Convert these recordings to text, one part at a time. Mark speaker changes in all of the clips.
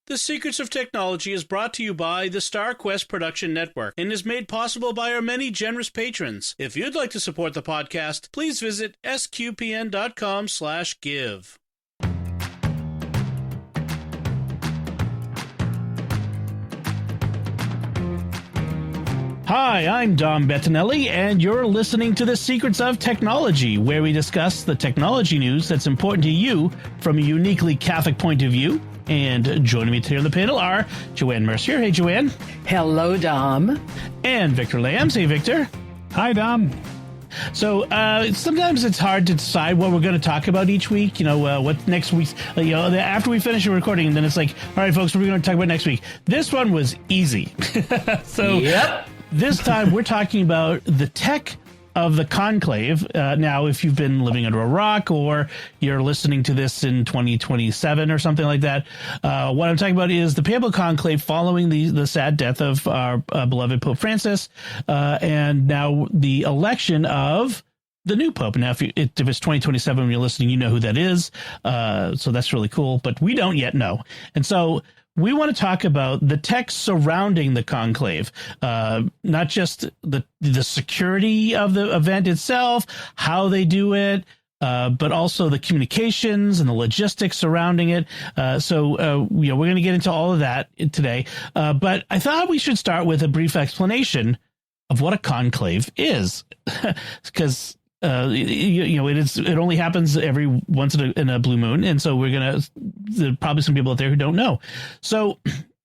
Speaker 1: The Secrets of Technology is brought to you by the StarQuest Production Network and is made possible by our many generous patrons. If you'd like to support the podcast, please visit sqpn.com/give. Hi, I'm Dom Bettinelli, and you're listening to The Secrets of Technology, where we discuss the technology news that's important to you from a uniquely Catholic point of view. And joining me today on the panel are Joanne Mercier. Hey, Joanne.
Speaker 2: Hello, Dom.
Speaker 1: And Victor Lams. Hey, Victor.
Speaker 3: Hi, Dom.
Speaker 1: So sometimes it's hard to decide what we're going to talk about each week. What next week, after we finish the recording, and then it's like, all right, folks, what are we going to talk about next week? This one was easy.
Speaker 2: Yep.
Speaker 1: This time we're talking about the tech of the conclave. Now, if you've been living under a rock or you're listening to this in 2027 or something like that, what I'm talking about is the Papal Conclave following the sad death of our beloved Pope Francis, and now the election of the new Pope. Now, if it's 2027 when you're listening, you know who that is. So that's really cool, but we don't yet know. And so we want to talk about the tech surrounding the conclave, not just the security of the event itself, how they do it, but also the communications and the logistics surrounding it. So we're going to get into all of that today. But I thought we should start with a brief explanation of what a conclave is, because it only happens every once in a blue moon. And so there's probably some people out there who don't know. So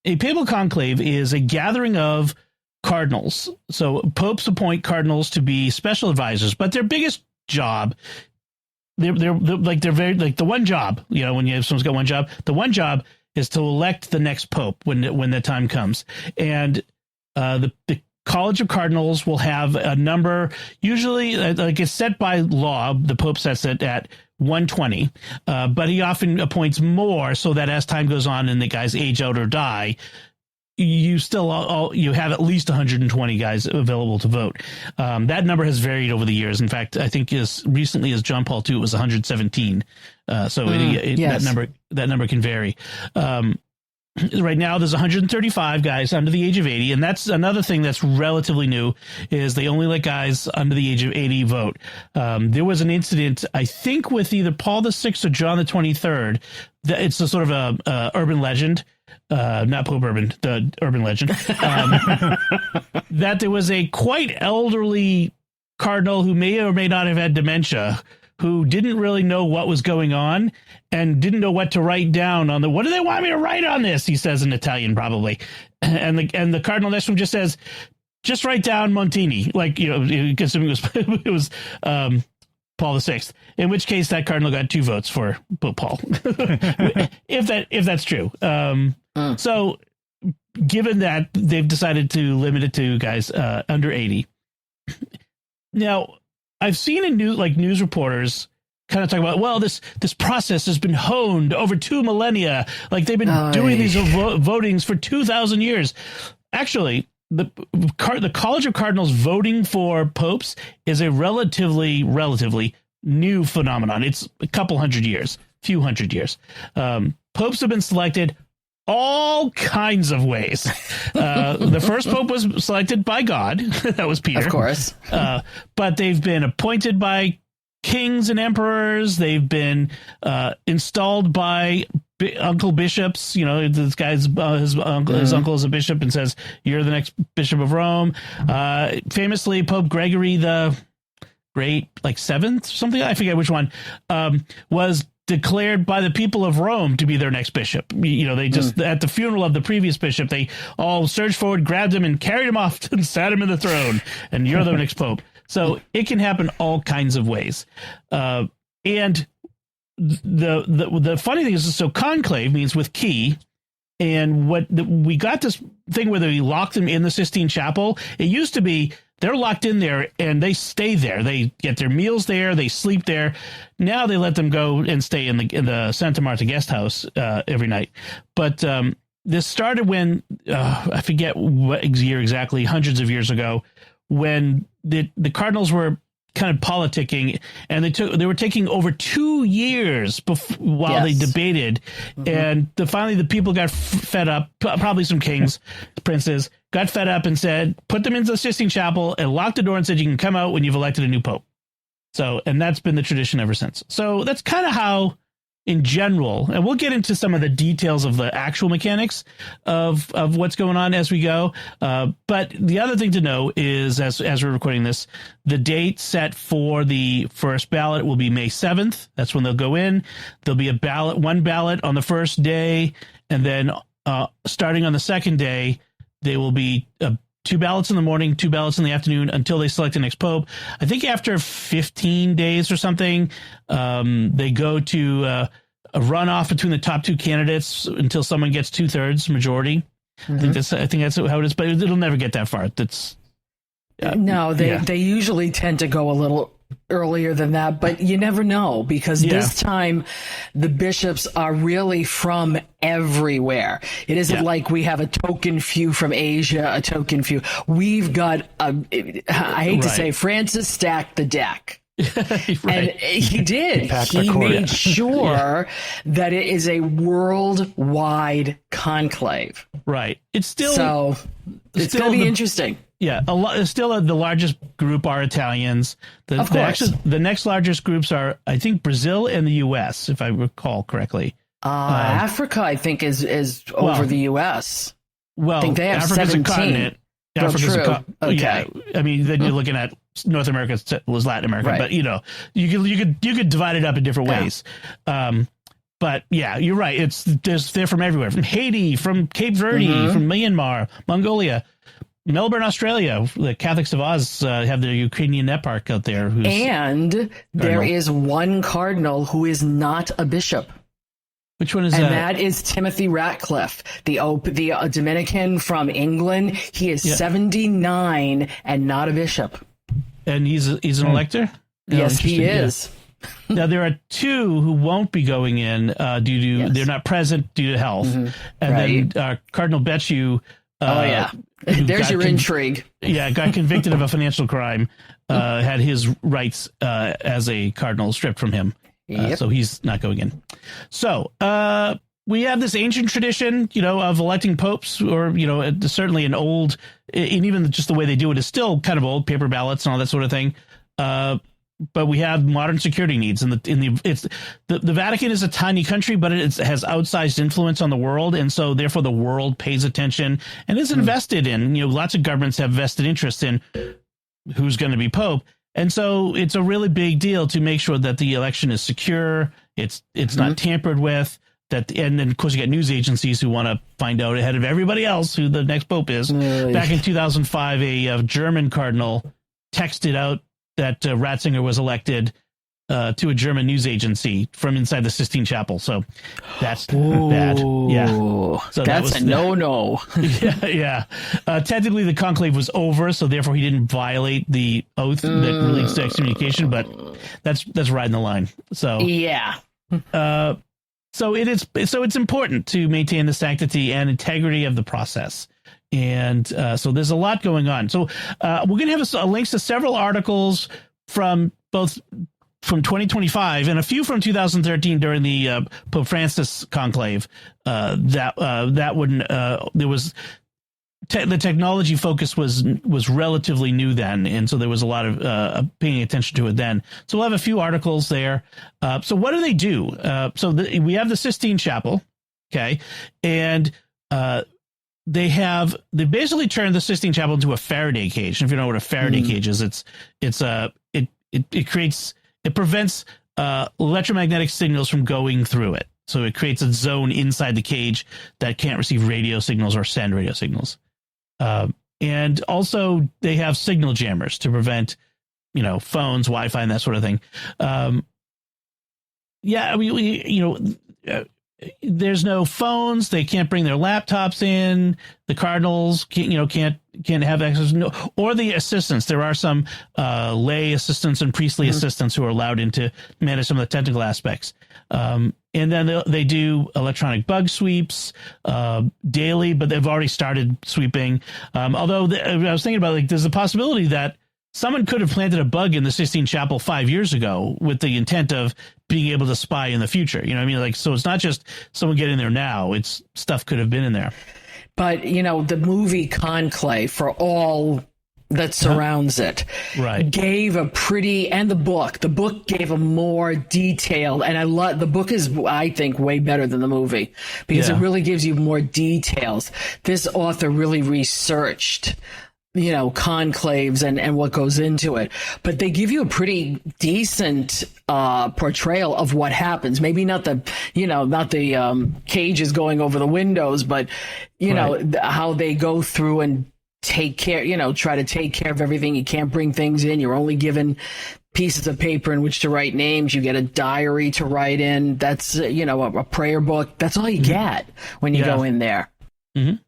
Speaker 1: a papal conclave is a gathering of cardinals. So popes appoint cardinals to be special advisors, but their biggest job, they're very like the one job, when you have someone's got one job, the one job is to elect the next pope when the time comes. And the College of Cardinals will have a number, usually like it's set by law. The Pope sets it at 120, but he often appoints more so that as time goes on and the guys age out or die, you still you have at least 120 guys available to vote. That number has varied over the years. In fact, I think as recently as John Paul II, it was 117. Yes. that number can vary. Right now, there's 135 guys under the age of 80, and that's another thing that's relatively new, is they only let guys under the age of 80 vote. There was an incident, I think, with either Paul VI or John the 23rd. It's a sort of a urban legend, not Pope Urban, the urban legend, that there was a quite elderly cardinal who may or may not have had dementia, who didn't really know what was going on and didn't know what to write down on what do they want me to write on this? He says in Italian, probably. And the cardinal next to him just says, just write down Montini. Assuming it was Paul VI, in which case that cardinal got 2 votes for Pope Paul. if that's true. So given that, they've decided to limit it to guys under 80. Now, I've seen in news reporters kind of talk about, well, this process has been honed over 2 millennia. Like they've been doing these votings for 2,000 years. Actually, the College of Cardinals voting for popes is a relatively new phenomenon. It's a few hundred years. Popes have been selected all kinds of ways. The first pope was selected by God. That was Peter.
Speaker 2: Of course.
Speaker 1: But they've been appointed by kings and emperors. They've been installed by uncle bishops. This guy's his uncle is a bishop and says, you're the next bishop of Rome. Famously, Pope Gregory the Great, 7th, something, I forget which one, was declared by the people of Rome to be their next bishop. They just, at the funeral of the previous bishop, they all surged forward, grabbed him, and carried him off and sat him in the throne. And you're the next pope. So it can happen all kinds of ways. And the funny thing is, so conclave means with key. And we got this thing where they lock them in the Sistine Chapel. It used to be they're locked in there and they stay there. They get their meals there. They sleep there. Now they let them go and stay in the Santa Marta guest house every night. But this started when I forget what year exactly, hundreds of years ago, when the cardinals were kind of politicking, and they were taking over 2 years while they debated, and finally the people got fed up. Probably some kings, princes got fed up and said, put them into the Sistine Chapel and locked the door and said, you can come out when you've elected a new pope. So, and that's been the tradition ever since. So that's kind of how, in general, and we'll get into some of the details of the actual mechanics of what's going on as we go. But the other thing to know is, as we're recording this, the date set for the first ballot will be May 7th. That's when they'll go in. There'll be one ballot on the first day, and then starting on the second day, they will be 2 ballots in the morning, 2 ballots in the afternoon until they select the next pope. I think after 15 days or something, they go to a runoff between the top 2 candidates until someone gets 2/3 majority. I think that's how it is, but it'll never get that far.
Speaker 2: They usually tend to go a little earlier than that, but you never know, because this time the bishops are really from everywhere. It isn't like we have a token few from Asia, a token few. We've got I hate to say, Francis stacked the deck. And he did. He made sure that it is a worldwide conclave.
Speaker 1: Right. It's
Speaker 2: going to be interesting.
Speaker 1: Yeah, the largest group are Italians. The next largest groups are, I think, Brazil and the U.S., if I recall correctly.
Speaker 2: Africa, I think, is over the U.S.
Speaker 1: Well,
Speaker 2: I think they have
Speaker 1: Africa's
Speaker 2: 17.
Speaker 1: a continent. Africa's
Speaker 2: Okay.
Speaker 1: Yeah, I mean, then you're looking at North America was Latin America,
Speaker 2: right.
Speaker 1: But you could divide it up in different ways. But yeah, you're right. They're from everywhere, from Haiti, from Cape Verde, from Myanmar, Mongolia. Melbourne, Australia. The Catholics of Oz have their Ukrainian network out there.
Speaker 2: And there is one cardinal who is not a bishop.
Speaker 1: Which one is that?
Speaker 2: And that is Timothy Ratcliffe, the Dominican from England. He is 79 and not a bishop.
Speaker 1: And he's an elector?
Speaker 2: Yes, he is.
Speaker 1: Now, there are 2 who won't be going in due to they're not present due to health. And then Cardinal Becciu.
Speaker 2: There's your intrigue.
Speaker 1: Yeah, got convicted of a financial crime, had his rights as a cardinal stripped from him. So he's not going in. So we have this ancient tradition, of electing popes, or, certainly an old, and even just the way they do it is still kind of old, paper ballots and all that sort of thing. But we have modern security needs, and the Vatican is a tiny country, but it has outsized influence on the world, and so therefore the world pays attention and is invested in. Lots of governments have vested interest in who's going to be pope, and so it's a really big deal to make sure that the election is secure. It's not tampered with. And then of course you got news agencies who want to find out ahead of everybody else who the next pope is. Back in 2005, a German cardinal texted out that Ratzinger was elected to a German news agency from inside the Sistine Chapel. So that's bad. Yeah. So
Speaker 2: that's a no-no.
Speaker 1: Yeah. Technically, the conclave was over, so therefore he didn't violate the oath that relates to excommunication, but that's riding the line. So
Speaker 2: yeah.
Speaker 1: So it's important to maintain the sanctity and integrity of the process. And so there's a lot going on. So we're going to have links to several articles from 2025 and a few from 2013 during the Pope Francis conclave. There was the technology focus was relatively new then, and so there was a lot of paying attention to it then. So we'll have a few articles there. So what do they do? We have the Sistine Chapel, okay, and they basically turned the Sistine Chapel into a Faraday cage. And if you know what a Faraday cage is, it prevents electromagnetic signals from going through it. So it creates a zone inside the cage that can't receive radio signals or send radio signals. And also they have signal jammers to prevent, phones, Wi-Fi, and that sort of thing. There's no phones. They can't bring their laptops in. The cardinals can't have access. Or the assistants. There are some lay assistants and priestly assistants who are allowed in to manage some of the technical aspects. And then they do electronic bug sweeps daily, but they've already started sweeping. Although I was thinking about, there's a possibility that someone could have planted a bug in the Sistine Chapel 5 years ago with the intent of being able to spy in the future. You know what I mean? Like, so it's not just someone getting there now. It's stuff could have been in there.
Speaker 2: But, you know, the movie Conclave, for all that surrounds it,
Speaker 1: right,
Speaker 2: gave a pretty, and the book gave a more detailed, and I love, the book is, I think, way better than the movie because it really gives you more details. This author really researched, you know, conclaves and what goes into it, but they give you a pretty decent portrayal of what happens. Maybe not the, you know, not the cages going over the windows, but you know, how they go through and take care, you know, try to take care of everything. You can't bring things in. You're only given pieces of paper in which to write names. You get a diary to write in. That's, you know, a prayer book. That's all you get when you go in there.
Speaker 1: Mm-hmm.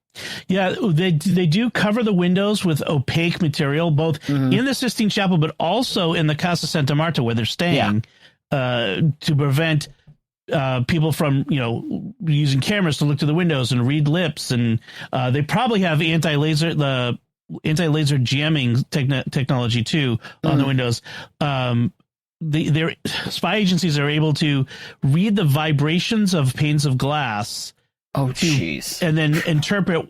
Speaker 1: Yeah, they do cover the windows with opaque material, both in the Sistine Chapel, but also in the Casa Santa Marta where they're staying, to prevent people from, you know, using cameras to look through the windows and read lips. And they probably have anti-laser jamming technology too on the windows. Their spy agencies are able to read the vibrations of panes of glass.
Speaker 2: Oh, jeez.
Speaker 1: And then interpret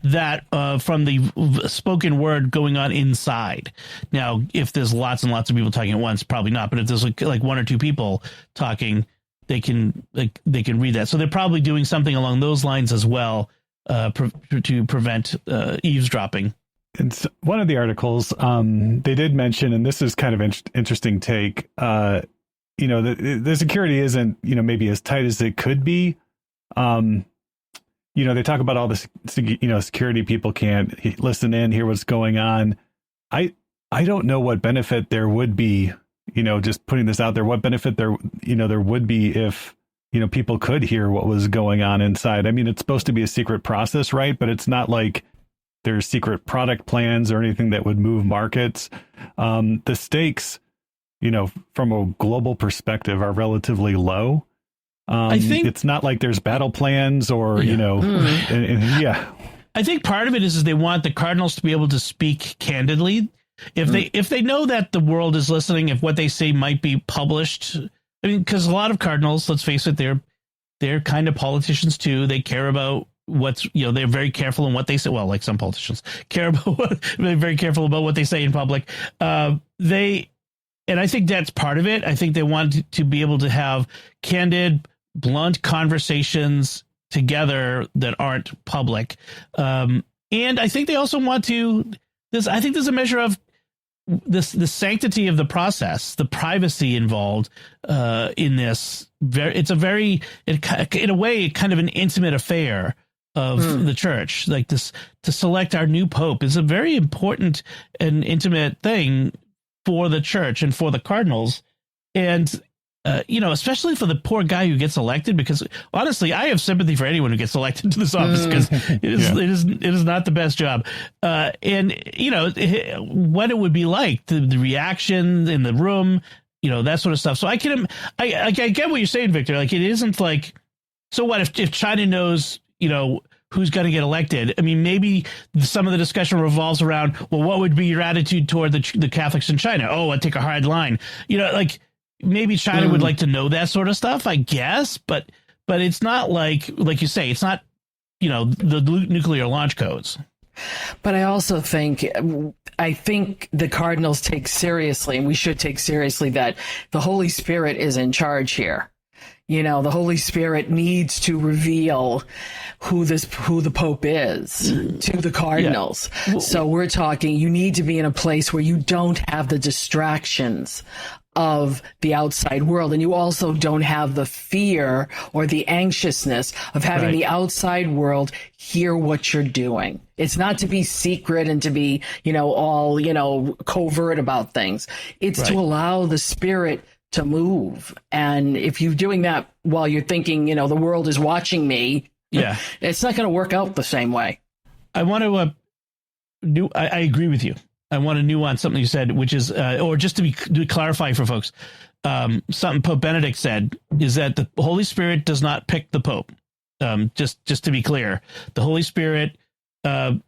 Speaker 1: that from the spoken word going on inside. Now, if there's lots and lots of people talking at once, probably not. But if there's like one or two people talking, they can read that. So they're probably doing something along those lines as well to prevent eavesdropping.
Speaker 3: And so one of the articles they did mention, and this is kind of interesting take. You know, the security isn't, you know, maybe as tight as it could be. You know, they talk about all this, you know, security people can't listen in, hear what's going on. I don't know what benefit there would be, you know, just putting this out there, what benefit there would be if, you know, people could hear what was going on inside. I mean, it's supposed to be a secret process, right? But it's not like there's secret product plans or anything that would move markets. The stakes, you know, from a global perspective are relatively low. I think it's not like there's battle plans or, you know,
Speaker 1: I think part of it is they want the cardinals to be able to speak candidly. If they know that the world is listening, if what they say might be published, I mean, because a lot of cardinals, let's face it, they're kind of politicians too. They care about what's, you know, they're very careful in what they say. Well, like some politicians care about they're very careful about what they say in public. And I think that's part of it. I think they want to be able to have candid, blunt conversations together that aren't public. And I think they also want to, I think there's a measure of the sanctity of the process, the privacy involved in this. It's in a way, kind of an intimate affair of the church. Like this, to select our new pope is a very important and intimate thing for the church and for the cardinals. And you know, especially for the poor guy who gets elected, because honestly, I have sympathy for anyone who gets elected to this office because it is not the best job. And you know, what it would be like, the reaction in the room, you know, that sort of stuff. So I get what you're saying, Victor. Like, it isn't like, so what if China knows, you know, who's going to get elected? I mean, maybe some of the discussion revolves around, well, what would be your attitude toward the Catholics in China? Oh, I'd take a hard line. You know, like, maybe China would like to know that sort of stuff, I guess, but it's not like you say, it's not, you know, the nuclear launch codes.
Speaker 2: But I also think the cardinals take seriously, and we should take seriously, that the Holy Spirit is in charge here. You know, the Holy Spirit needs to reveal who the Pope is to the cardinals. Yeah. So we're talking, you need to be in a place where you don't have the distractions of the outside world, and you also don't have the fear or the anxiousness of having the outside world hear what you're doing. It's not to be secret and to be, you know, all, you know, covert about things. It's to allow the Spirit to move. And if you're doing that while you're thinking, you know, the world is watching me, it's not going to work out the same way.
Speaker 1: I want to I agree with you. I want to nuance something you said, which is, or just to clarify for folks, something Pope Benedict said is that the Holy Spirit does not pick the Pope. Just to be clear, the Holy Spirit,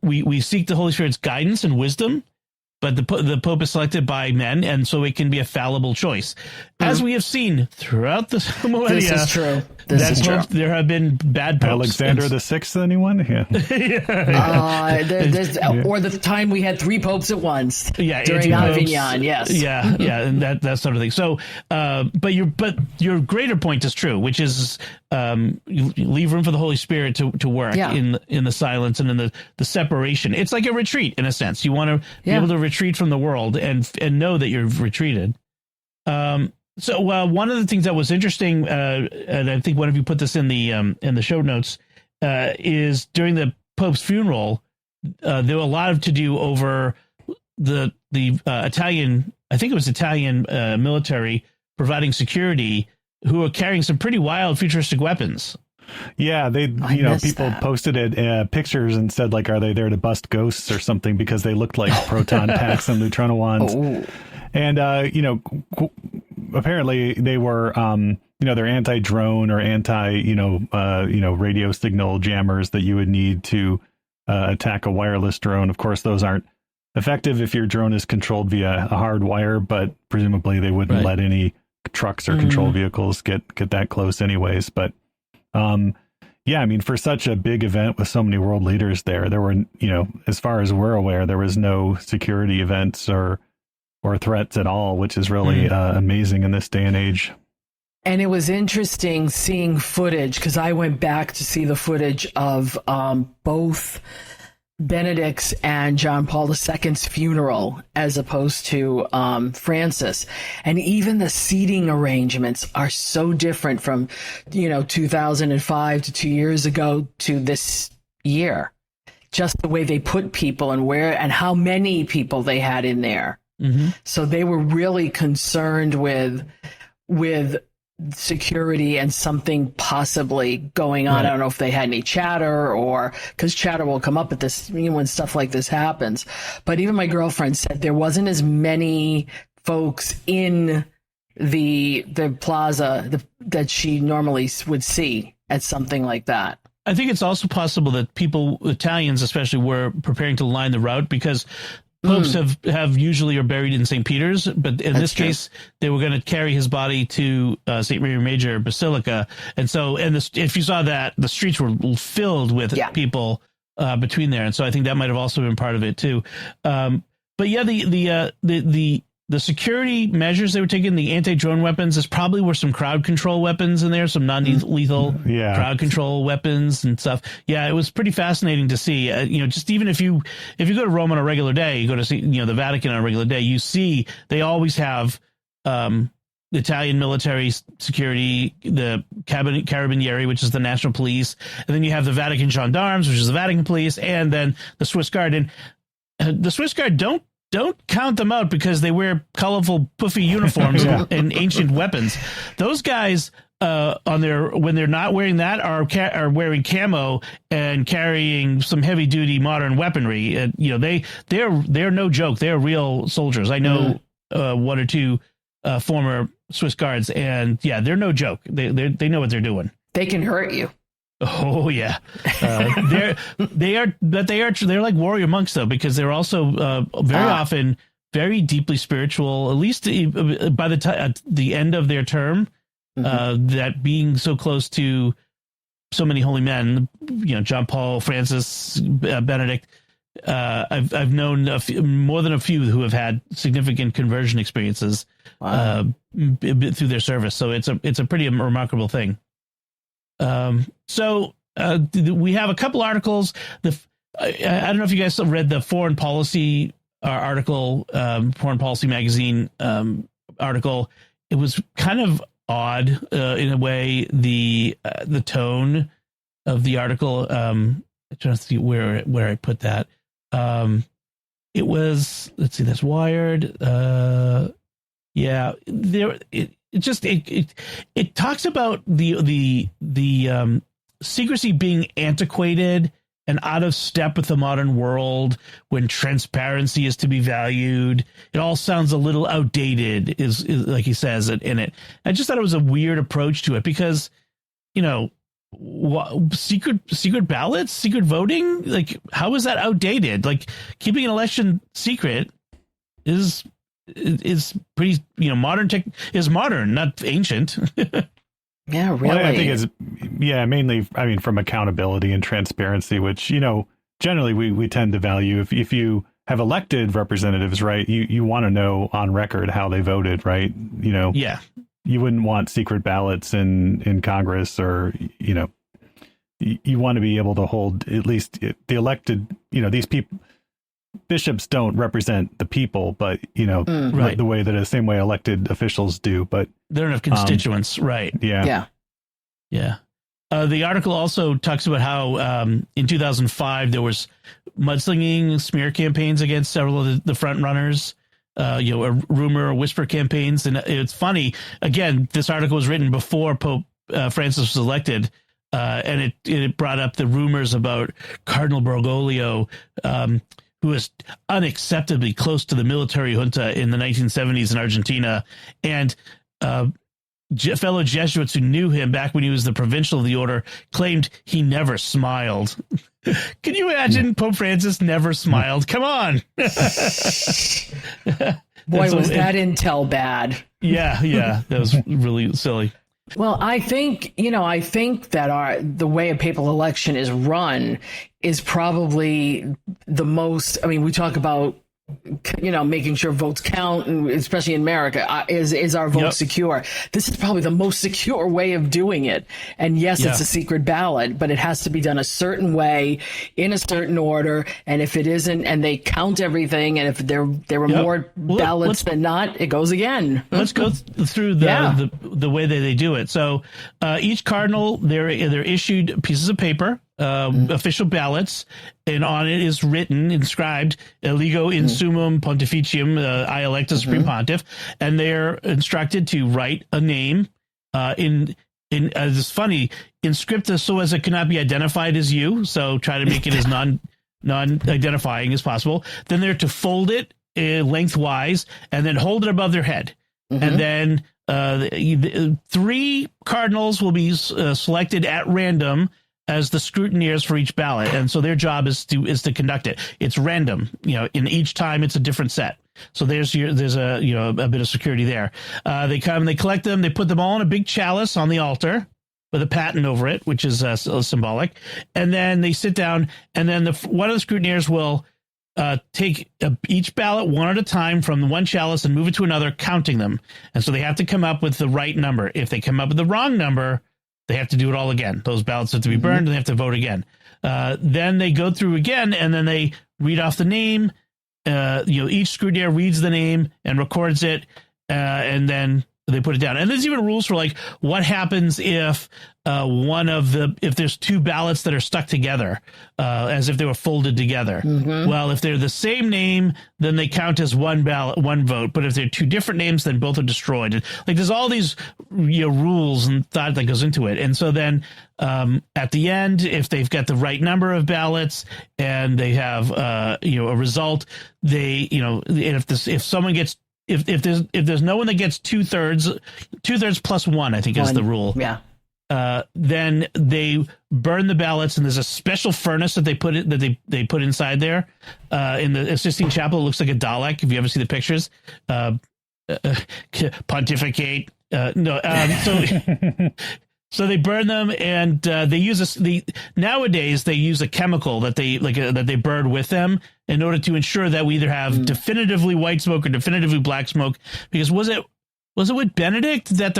Speaker 1: we seek the Holy Spirit's guidance and wisdom, but the Pope is selected by men, and so it can be a fallible choice. As we have seen throughout the millennia.
Speaker 2: This is true. This is true.
Speaker 1: There have been bad popes.
Speaker 3: Alexander the Sixth, anyone? Yeah.
Speaker 2: Or the time we had 3 popes at once.
Speaker 1: Yeah,
Speaker 2: during Avignon. Yes.
Speaker 1: Yeah, and that sort of thing. So, but your greater point is true, which is you leave room for the Holy Spirit to work in the silence and in the separation. It's like a retreat in a sense. You want to be able to retreat from the world and know that you've retreated. So one of the things that was interesting, and I think one of you put this in the show notes, is during the Pope's funeral, there were a lot of to do over the Italian, I think it was Italian military providing security, who are carrying some pretty wild futuristic weapons.
Speaker 3: Yeah, people posted it pictures and said, like, are they there to bust ghosts or something, because they looked like proton packs and neutronowans.
Speaker 2: Oh.
Speaker 3: And apparently they were they're anti-drone or radio signal jammers that you would need to attack a wireless drone. Of course, those aren't effective if your drone is controlled via a hard wire, but presumably they wouldn't let any trucks or control vehicles get that close anyways. But for such a big event with so many world leaders there were, as far as we're aware, there was no security events or threats at all, which is really amazing in this day and age.
Speaker 2: And it was interesting seeing footage, because I went back to see the footage of both Benedict's and John Paul II's funeral as opposed to Francis. And even the seating arrangements are so different from, 2005 to 2 years ago to this year. Just the way they put people and where and how many people they had in there. Mm-hmm. So they were really concerned with security and something possibly going on. Right. I don't know if they had any chatter, or because chatter will come up at this when stuff like this happens. But even my girlfriend said there wasn't as many folks in the plaza that she normally would see at something like that.
Speaker 1: I think it's also possible that Italians especially, were preparing to line the route, because popes have usually are buried in St. Peter's, but in this case, they were going to carry his body to St. Mary Major Basilica. And so, if you saw that, the streets were filled with people between there. And so I think that might have also been part of it too. But yeah, the security measures they were taking, the anti-drone weapons, there probably were some crowd control weapons in there, some non-lethal crowd control weapons and stuff. Yeah, it was pretty fascinating to see. Just even if you go to Rome on a regular day, you go to see the Vatican on a regular day, you see they always have the Italian military security, the Carabinieri, which is the national police, and then you have the Vatican gendarmes, which is the Vatican police, and then the Swiss Guard. And the Swiss Guard don't count them out because they wear colorful, puffy uniforms and ancient weapons. Those guys, when they're not wearing that, are wearing camo and carrying some heavy duty modern weaponry. And they're no joke. They're real soldiers. I know one or two former Swiss Guards, and they're no joke. They know what they're doing.
Speaker 2: They can hurt you.
Speaker 1: Oh yeah, they're like warrior monks though, because they're also very often very deeply spiritual. At least by the time at the end of their term, that being so close to so many holy men, John Paul, Francis, Benedict. I've known more than a few who have had significant conversion experiences through their service. So it's a pretty remarkable thing. So we have a couple articles. I don't know if you guys read the Foreign Policy article, Foreign Policy Magazine article. It was kind of odd in a way. The tone of the article. I'm trying to see where I put that. It was, let's see, that's Wired. It talks about the secrecy being antiquated and out of step with the modern world when transparency is to be valued. It all sounds a little outdated, is like he says it in it. I just thought it was a weird approach to it because, secret ballots, secret voting, like how is that outdated? Like keeping an election secret is pretty, modern tech is modern, not ancient.
Speaker 2: Yeah, really.
Speaker 3: Well, I think it's mainly, I mean, from accountability and transparency, which, generally we tend to value. If you have elected representatives, right, you want to know on record how they voted, right?
Speaker 1: Yeah.
Speaker 3: You wouldn't want secret ballots in Congress, or, you want to be able to hold at least the elected, these people. Bishops don't represent the people, but
Speaker 1: right.
Speaker 3: the way that the same way elected officials do. But
Speaker 1: they don't have constituents, right?
Speaker 3: Yeah.
Speaker 1: The article also talks about how in 2005 there was mudslinging, smear campaigns against several of the front runners. A rumor, whisper campaigns, and it's funny. Again, this article was written before Pope Francis was elected. And it brought up the rumors about Cardinal Bergoglio, who was unacceptably close to the military junta in the 1970s in Argentina, and fellow Jesuits who knew him back when he was the provincial of the order claimed he never smiled. Can you imagine Pope Francis never smiled? Come on.
Speaker 2: Boy, was that intel bad.
Speaker 1: Yeah. That was really silly.
Speaker 2: Well, I think that the way a papal election is run is probably the most, I mean, we talk about, making sure votes count, and especially in America, is our vote secure? This is probably the most secure way of doing it. And yes, it's a secret ballot, but it has to be done a certain way, in a certain order. And if it isn't, and they count everything, and if there were more ballots than not, it goes again.
Speaker 1: Let's go through the way that they do it. So each cardinal, they're issued pieces of paper, official ballots, and on it is inscribed "Eligo in sumum pontificium," I elect a supreme pontiff, and they're instructed to write a name it's funny, in scripta, so as it cannot be identified as you. So try to make it as non-identifying as possible. Then they're to fold it lengthwise and then hold it above their head, and then the 3 cardinals will be selected at random as the scrutineers for each ballot, and so their job is to conduct it. It's random, in each time it's a different set. So there's a bit of security there. They come, they collect them, they put them all in a big chalice on the altar with a paten over it, which is symbolic, and then they sit down, and then one of the scrutineers will take each ballot one at a time from the one chalice and move it to another, counting them, and so they have to come up with the right number. If they come up with the wrong number, they have to do it all again. Those ballots have to be burned, and they have to vote again. Then they go through again, and then they read off the name. Each scrutineer reads the name and records it, and then they put it down. And there's even rules for what happens if if there's 2 ballots that are stuck together, as if they were folded together. Well, if they're the same name, then they count as one ballot, one vote. But if they're 2 different names, then both are destroyed. There's all these rules and thought that goes into it. And so then at the end, if they've got the right number of ballots and they have a result, they and if someone gets if there's no one that gets 2/3 plus 1, I think is the rule.
Speaker 2: Yeah.
Speaker 1: Then they burn the ballots, and there's a special furnace that they put inside there in the Sistine Chapel. It looks like a Dalek. If you ever see the pictures, pontificate. So they burn them, and they use nowadays they use a chemical that they burn with them in order to ensure that we either have definitively white smoke or definitively black smoke. Because was it with Benedict that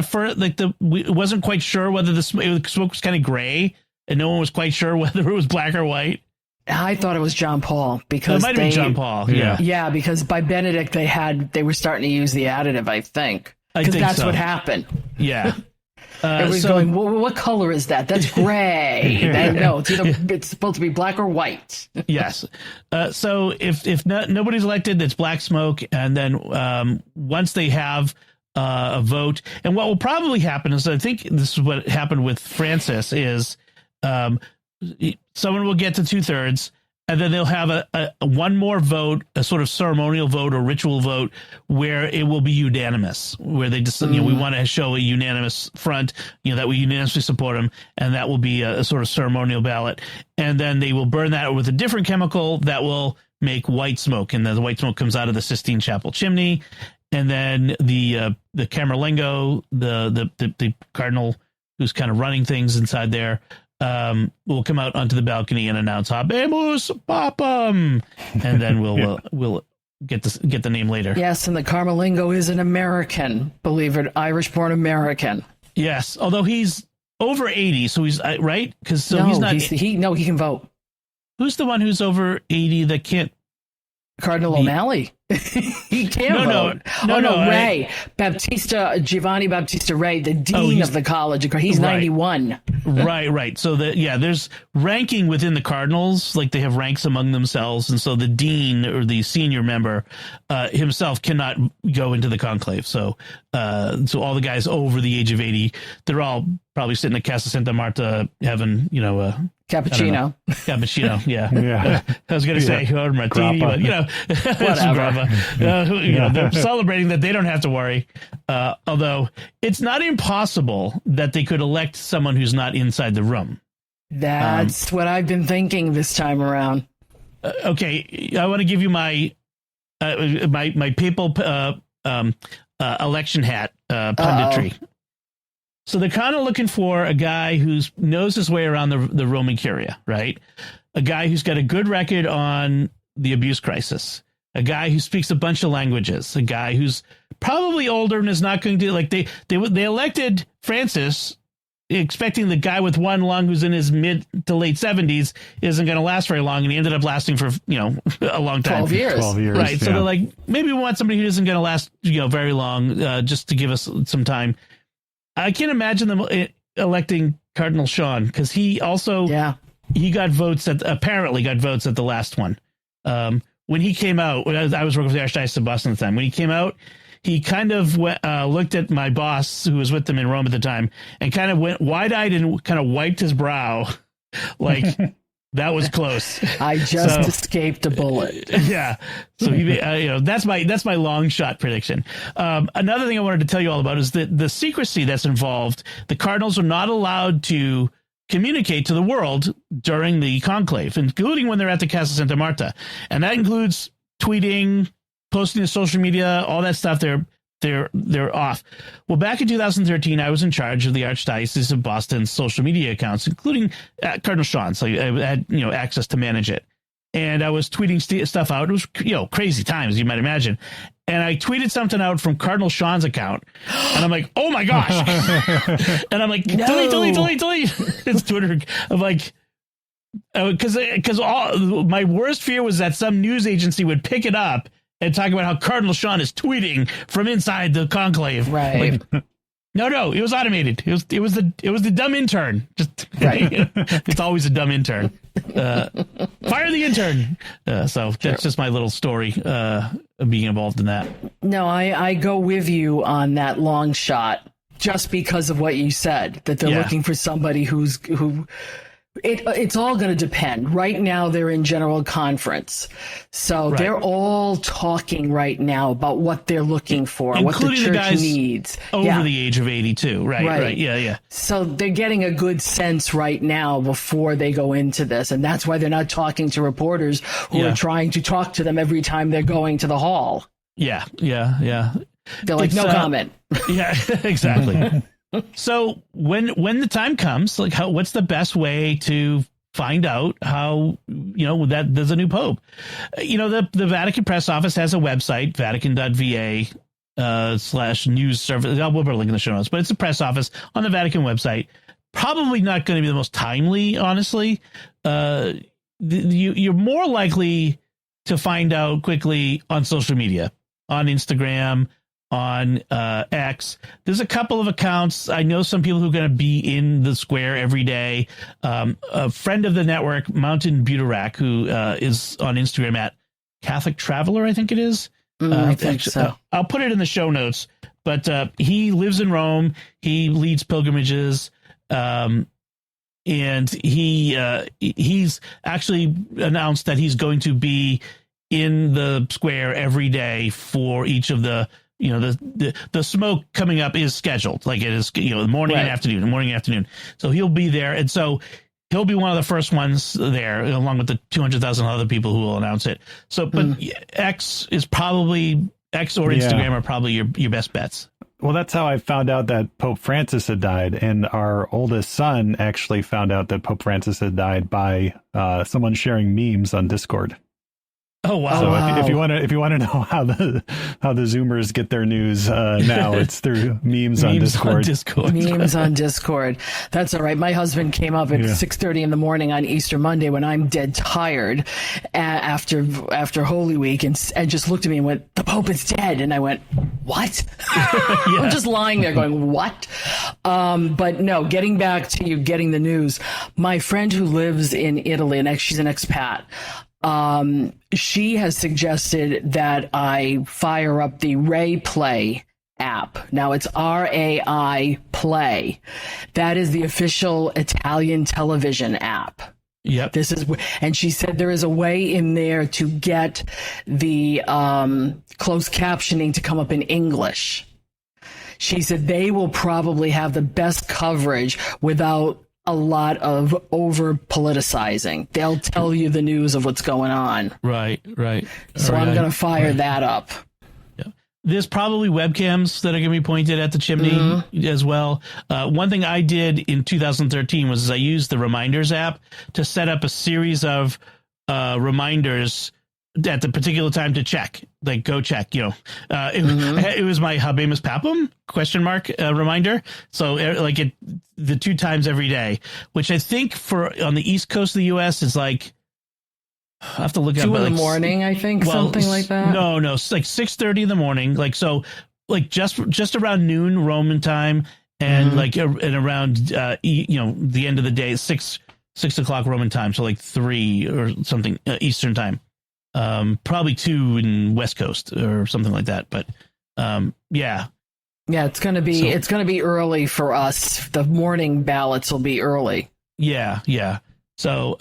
Speaker 1: we wasn't quite sure whether the smoke was kind of gray, and no one was quite sure whether it was black or white?
Speaker 2: I thought it was John Paul, because
Speaker 1: it might have been John Paul.
Speaker 2: Yeah, because by Benedict they were starting to use the additive, I think, because that's what happened.
Speaker 1: Yeah.
Speaker 2: It was going, well, what color is that? That's gray. No, it's supposed to be black or white.
Speaker 1: Yes. So if nobody's elected, it's black smoke. And then once they have a vote, and what will probably happen is, I think this is what happened with Francis, is someone will get to 2/3, and then they'll have a one more vote, a sort of ceremonial vote or ritual vote, where it will be unanimous, where they just, we want to show a unanimous front, that we unanimously support him, and that will be a sort of ceremonial ballot. And then they will burn that with a different chemical that will make white smoke, and the white smoke comes out of the Sistine Chapel chimney, and then the Camerlengo, the cardinal who's kind of running things inside there, will come out onto the balcony and announce "Habemus Papam," and then we'll get the name later.
Speaker 2: Yes, and the Camerlengo is an American, believe it, Irish-born American.
Speaker 1: Yes, although he's over 80, so he's right, because he's not.
Speaker 2: He can vote.
Speaker 1: Who's the one who's over 80 that can't?
Speaker 2: Cardinal O'Malley. He can't vote. Ray. Giovanni Battista Ray, the dean of the college. He's 91.
Speaker 1: Right. So there's ranking within the cardinals, like they have ranks among themselves. And so the dean or the senior member himself cannot go into the conclave. So all the guys over the age of 80, they're all probably sitting at Casa Santa Marta having,
Speaker 2: Cappuccino.
Speaker 1: Yeah. I was going to say or martini, but whatever. They're celebrating that they don't have to worry. Although it's not impossible that they could elect someone who's not inside the room.
Speaker 2: That's what I've been thinking this time around.
Speaker 1: Okay, I want to give you my papal election hat punditry. So they're kind of looking for a guy who knows his way around the Roman Curia, right? A guy who's got a good record on the abuse crisis, a guy who speaks a bunch of languages, a guy who's probably older and is not going to they elected Francis expecting the guy with one lung who's in his mid to late 70s isn't going to last very long, and he ended up lasting for a long time.
Speaker 2: 12 years,
Speaker 1: right?
Speaker 3: Yeah.
Speaker 1: So they're like, maybe we want somebody who isn't going to last very long, just to give us some time. I can't imagine them electing Cardinal Sean, because he also he apparently got votes at the last one. When he came out, when I was working for the Archdiocese of Boston at the time, when he came out, he kind of looked at my boss who was with him in Rome at the time and kind of went wide-eyed and kind of wiped his brow like that was close.
Speaker 2: I just escaped a bullet.
Speaker 1: Yeah. So he, that's my long shot prediction. Another thing I wanted to tell you all about is that the secrecy that's involved. The cardinals are not allowed to communicate to the world during the conclave, including when they're at the Casa Santa Marta, and that includes tweeting, posting to social media, all that stuff. They're off. Well, back in 2013, I was in charge of the Archdiocese of Boston's social media accounts, including Cardinal Sean. So I had access to manage it, and I was tweeting stuff out. It was crazy times, you might imagine. And I tweeted something out from Cardinal Sean's account, and I'm like, oh my gosh! And I'm like, delete. It's Twitter. I'm like, because my worst fear was that some news agency would pick it up and talk about how Cardinal Sean is tweeting from inside the conclave.
Speaker 2: Right.
Speaker 1: Like, no, it was automated. It was the dumb intern. Just right. It's always a dumb intern. Fire the intern. So that's just my little story of being involved in that.
Speaker 2: No, I go with you on that long shot just because of what you said, that they're looking for somebody who it's all going to depend. Right now, they're in general conference. So they're all talking right now about what they're looking for,
Speaker 1: including
Speaker 2: what the church
Speaker 1: the guys
Speaker 2: needs.
Speaker 1: Over the age of 82. Right. Yeah.
Speaker 2: So they're getting a good sense right now before they go into this. And that's why they're not talking to reporters who are trying to talk to them every time they're going to the hall. Yeah. They're like, no comment.
Speaker 1: Yeah, exactly. So when the time comes, like what's the best way to find out how, that there's a new pope? The Vatican press office has a website, vatican.va /news service. I'll put a link in the show notes, but it's a press office on the Vatican website. Probably not going to be the most timely, honestly. You're more likely to find out quickly on social media, on Instagram, on X. There's a couple of accounts. I know some people who are going to be in the square every day. A friend of the network, Mountain Buterac, who is on Instagram at Catholic Traveler, I think it is.
Speaker 2: I think so.
Speaker 1: I'll put it in the show notes. But he lives in Rome. He leads pilgrimages. And he's actually announced that he's going to be in the square every day for each of the the smoke coming up is scheduled, like it is, the morning and afternoon. So he'll be there. And so he'll be one of the first ones there, along with the 200,000 other people who will announce it. So, but X or Instagram are probably your best bets.
Speaker 3: Well, that's how I found out that Pope Francis had died, and our oldest son actually found out that Pope Francis had died by someone sharing memes on Discord.
Speaker 1: Oh wow!
Speaker 3: So if you want to know how the Zoomers get their news now, it's through memes on Discord.
Speaker 2: Memes on Discord. That's all right. My husband came up at 6:30 in the morning on Easter Monday when I'm dead tired after Holy Week and just looked at me and went, "The Pope is dead," and I went, "What?" I'm just lying there going, "What?" But no. Getting back to you getting the news, my friend who lives in Italy and she's an expat. She has suggested that I fire up the Rai Play app. Now it's RAI Play. That is the official Italian television app.
Speaker 1: Yep.
Speaker 2: And she said there is a way in there to get the closed captioning to come up in English. She said they will probably have the best coverage without a lot of over politicizing. They'll tell you the news of what's going on.
Speaker 1: Right.
Speaker 2: So I'm going to fire that up.
Speaker 1: Yeah. There's probably webcams that are going to be pointed at the chimney as well. One thing I did in 2013 was I used the Reminders app to set up a series of reminders at the particular time to check, like go check, it was my Habemus Papam ? Reminder. So the 2 times every day, which I think on the East Coast of the US is like, I have to look at
Speaker 2: 2 in the morning, I think, something like that.
Speaker 1: No, it's like 6:30 in the morning. Like, so like just around noon Roman time and and around, the end of the day, 6 o'clock Roman time. So like 3 or something Eastern time. Probably 2 in West Coast or something like that. But yeah,
Speaker 2: it's going to be early for us. The morning ballots will be early.
Speaker 1: Yeah. So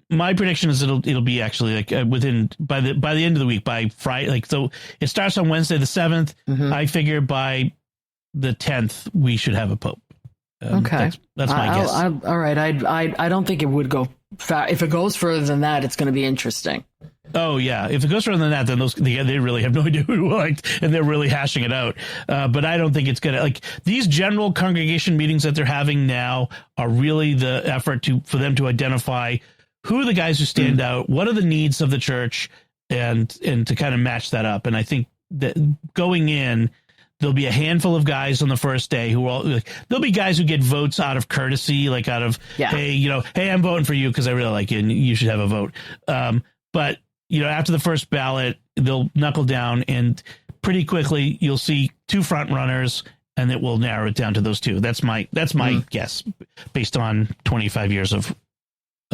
Speaker 1: my prediction is it'll be actually like by the end of the week, by Friday. Like, so it starts on Wednesday the 7th. I figure by the 10th we should have a pope.
Speaker 2: Okay,
Speaker 1: that's my guess.
Speaker 2: All right, I don't think it would go far. If it goes further than that, it's going to be interesting.
Speaker 1: Oh yeah, if it goes further than that, then they really have no idea who liked, and they're really hashing it out. But I don't think it's gonna, like, these general congregation meetings that they're having now are really the effort for them to identify who are the guys who stand out, what are the needs of the church, and to kind of match that up. And I think that going in, there'll be a handful of guys on the first day who will, there'll be guys who get votes out of courtesy, like out of, hey, I'm voting for you because I really like you and you should have a vote. But after the first ballot, they'll knuckle down, and pretty quickly you'll see 2 front runners, and it will narrow it down to those 2. That's my guess, based on 25 years of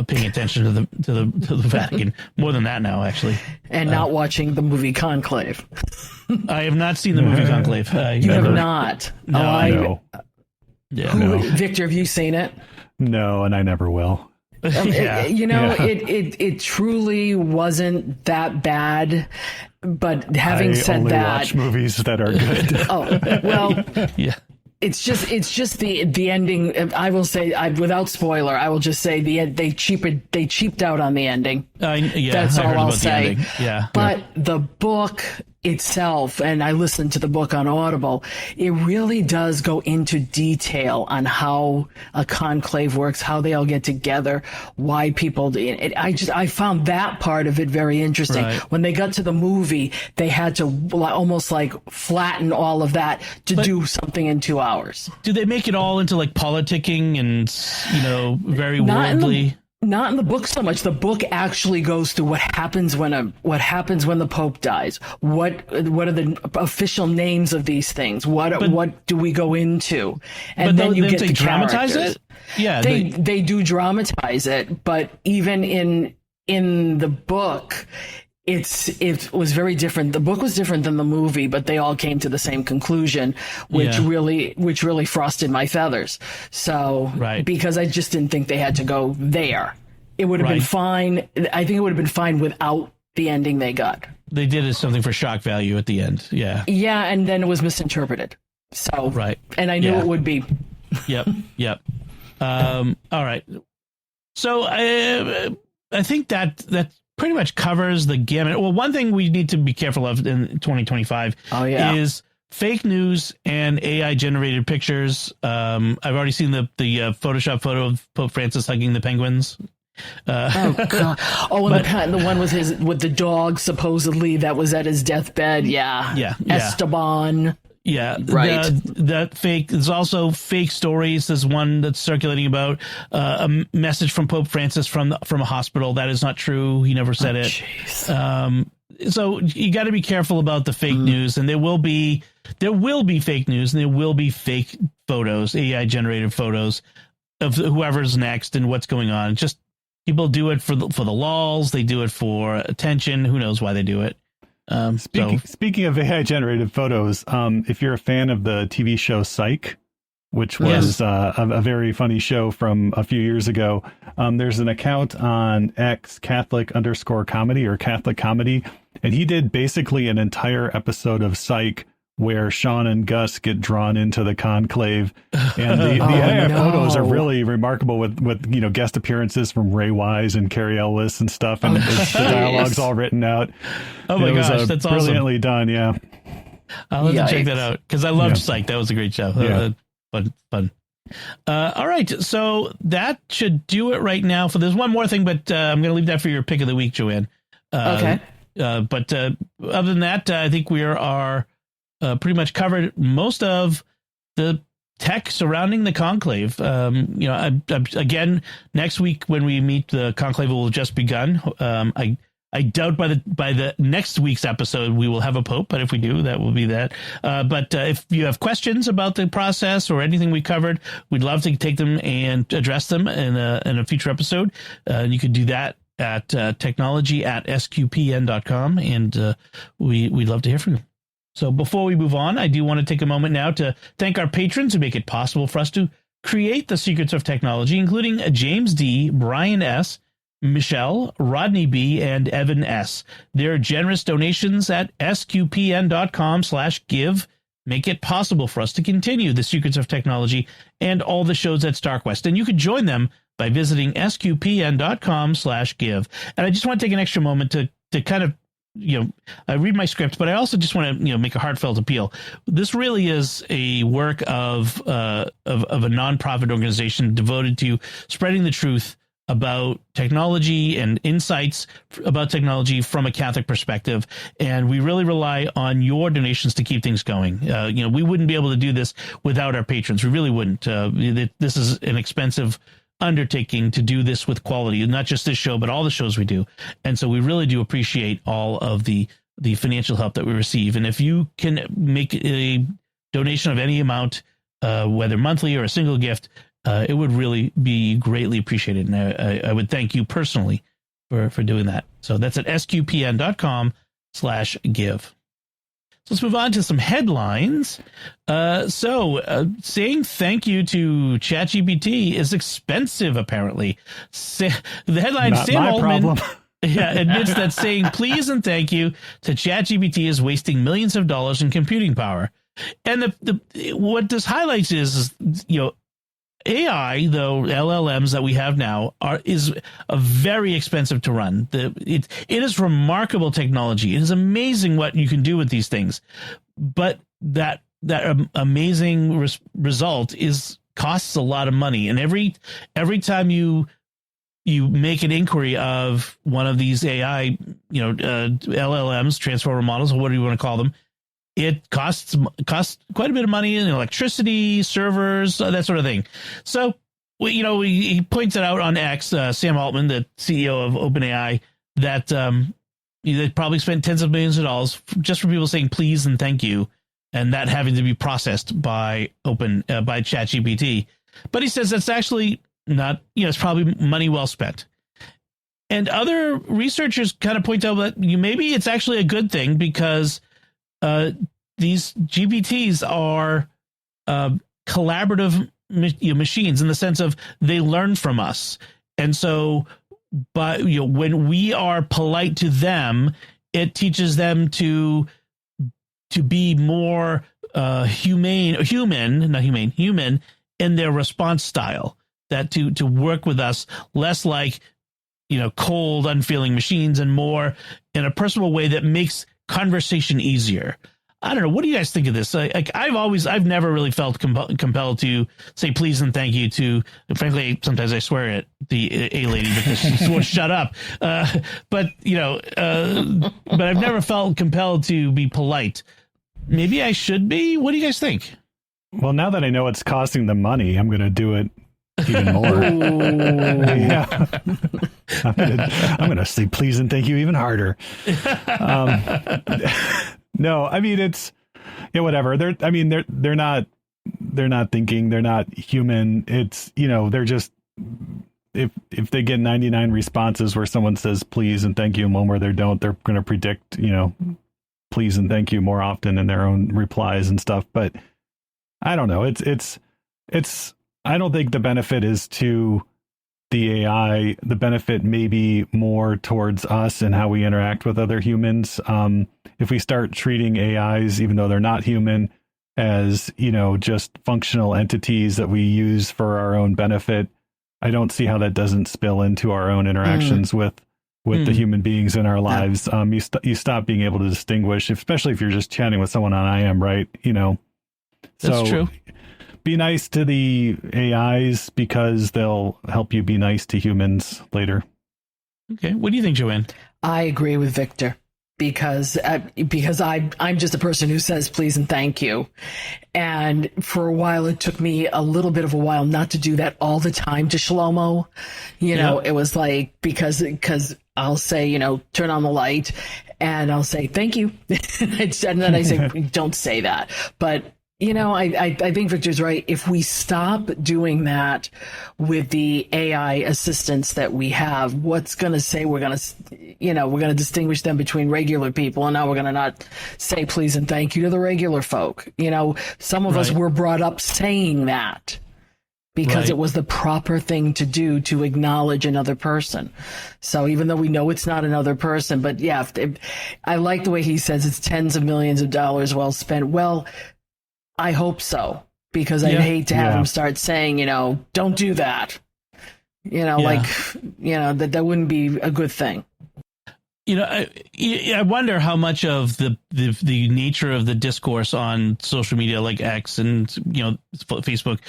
Speaker 1: paying attention to the Vatican. More than that now, actually.
Speaker 2: And not watching the movie Conclave.
Speaker 1: I have not seen the movie Conclave.
Speaker 2: You have not?
Speaker 1: No.
Speaker 3: No.
Speaker 2: Victor, have you seen it?
Speaker 3: No, and I never will.
Speaker 2: It truly wasn't that bad. But having said that,
Speaker 3: watch movies that are good.
Speaker 2: Oh well,
Speaker 1: yeah.
Speaker 2: It's just the ending. I will say, without spoiler, I will just say they cheaped out on the ending. That's all I'll say.
Speaker 1: Yeah,
Speaker 2: but the book itself, and I listened to the book on Audible, it really does go into detail on how a conclave works, how they all get together, why people do it. I found that part of it very interesting.
Speaker 1: Right.
Speaker 2: When they got to the movie, they had to almost like flatten all of that to do something in 2 hours.
Speaker 1: Do they make it all into like politicking and very worldly?
Speaker 2: Not in the book so much. The book actually goes through what happens when the Pope dies. What are the official names of these things? What do we go into? And then you get the
Speaker 1: dramatize
Speaker 2: characters.
Speaker 1: it. Yeah,
Speaker 2: they do dramatize it, but even in the book, it was very different. The book was different than the movie, but they all came to the same conclusion, which really frosted my feathers. So, because I just didn't think they had to go there. It would have been fine. I think it would have been fine without the ending they got.
Speaker 1: They did something for shock value at the end. Yeah.
Speaker 2: Yeah, and then it was misinterpreted. So,
Speaker 1: right.
Speaker 2: And I knew it would be.
Speaker 1: Yep. All right. So I think that pretty much covers the gamut. Well, one thing we need to be careful of in 2025 is fake news and AI generated pictures. I've already seen the Photoshop photo of Pope Francis hugging the penguins.
Speaker 2: Oh God! Oh, and the one with the dog supposedly that was at his deathbed. Yeah. Esteban.
Speaker 1: Yeah,
Speaker 2: right.
Speaker 1: That fake. There's also fake stories. There's one that's circulating about a message from Pope Francis from a hospital. That is not true. He never said it. So you got to be careful about the fake news, and there will be fake news, and there will be fake photos, AI generated photos of whoever's next and what's going on. Just people do it for the lulz. They do it for attention. Who knows why they do it?
Speaker 3: Speaking of AI generated photos, if you're a fan of the TV show Psych, which was a very funny show from a few years ago, there's an account on X, Catholic_comedy or Catholic comedy, and he did basically an entire episode of Psych where Sean and Gus get drawn into the conclave, and the AI photos are really remarkable with guest appearances from Ray Wise and Carrie Ellis and stuff, and the dialogue's all written out.
Speaker 1: Oh my gosh, that's
Speaker 3: brilliantly done. Yeah,
Speaker 1: I'll have to check that out because I loved Psych. That was a great show. Fun. All right, so that should do it right now. There's one more thing, but I'm going to leave that for your pick of the week, Joanne.
Speaker 2: Okay.
Speaker 1: But other than that, I think we are pretty much covered most of the tech surrounding the conclave. Again, next week when we meet, the conclave will have just begun. I doubt by the next week's episode we will have a pope, but if we do, that will be that. But if you have questions about the process or anything we covered, we'd love to take them and address them in a future episode. You could do that at technology@sqpn.com, and we'd love to hear from you. So before we move on, I do want to take a moment now to thank our patrons who make it possible for us to create the secrets of technology, including James D., Brian S., Michelle, Rodney B., and Evan S. Their generous donations at sqpn.com/give make it possible for us to continue the secrets of technology and all the shows at StarQuest. And you can join them by visiting sqpn.com/give. And I just want to take an extra moment to kind of, I read my script, but I also just want to, make a heartfelt appeal. This really is a work of a nonprofit organization devoted to spreading the truth about technology and insights about technology from a Catholic perspective. And we really rely on your donations to keep things going. We wouldn't be able to do this without our patrons. We really wouldn't. This is an expensive undertaking to do this with quality, not just this show, but all the shows we do. And so we really do appreciate all of the financial help that we receive. And if you can make a donation of any amount, whether monthly or a single gift, it would really be greatly appreciated. And I would thank you personally for doing that. So that's at sqpn.com/give. So let's move on to some headlines. Saying thank you to ChatGPT is expensive, apparently. The headline,
Speaker 3: Not
Speaker 1: Sam
Speaker 3: my
Speaker 1: Altman
Speaker 3: problem.
Speaker 1: admits that saying please and thank you to ChatGPT is wasting millions of dollars in computing power. And what this highlights is AI, though, LLMs that we have now is very expensive to run. It is remarkable technology. It is amazing what you can do with these things, but that amazing result costs a lot of money. And every time you make an inquiry of one of these AI, LLMs, transformer models, or what do you want to call them, it costs quite a bit of money in electricity, servers, that sort of thing. So, he points it out on X, Sam Altman, the CEO of OpenAI, that they probably spent tens of millions of dollars just for people saying please and thank you, and that having to be processed by ChatGPT. But he says that's actually not, it's probably money well spent. And other researchers kind of point out that maybe it's actually a good thing because these GPTs are collaborative machines in the sense of they learn from us. And so, but when we are polite to them, it teaches them to be more human in their response style. that to work with us less like, cold, unfeeling machines and more in a personal way that makes conversation easier. I don't know. What do you guys think of this? I've never really felt compelled to say please and thank you to, frankly, sometimes I swear at the A lady because she won't shut up. But I've never felt compelled to be polite. Maybe I should be. What do you guys think?
Speaker 3: Well, now that I know it's costing them money, I'm going to do it even more. Yeah. I'm going to say please and thank you even harder. No, I mean, it's, whatever. They're not thinking, they're not human. It's, they're just, if they get 99 responses where someone says please and thank you and one where they don't, they're going to predict, please and thank you more often in their own replies and stuff. But I don't know. It's, I don't think the benefit is to the AI. The benefit may be more towards us and how we interact with other humans. If we start treating AIs, even though they're not human, as, just functional entities that we use for our own benefit, I don't see how that doesn't spill into our own interactions with the human beings in our lives. You stop being able to distinguish, especially if you're just chatting with someone on IM, right?
Speaker 1: That's true.
Speaker 3: Be nice to the AIs because they'll help you be nice to humans later.
Speaker 1: Okay. What do you think, Joanne?
Speaker 2: I agree with Victor because I'm just a person who says please and thank you. And for a while, it took me a little bit of a while not to do that all the time to Shlomo. It was like, because I'll say, turn on the light and I'll say, thank you. And then I say, don't say that. But I think Victor's right. If we stop doing that with the AI assistants that we have, what's going to say we're going to distinguish them between regular people, and now we're going to not say please and thank you to the regular folk. Some of us were brought up saying that because it was the proper thing to do to acknowledge another person. So even though we know it's not another person, but yeah, I like the way he says it's tens of millions of dollars well spent. Well, I hope so, because I'd hate to have him start saying, don't do that. That wouldn't be a good thing.
Speaker 1: I wonder how much of the nature of the discourse on social media like X and, Facebook,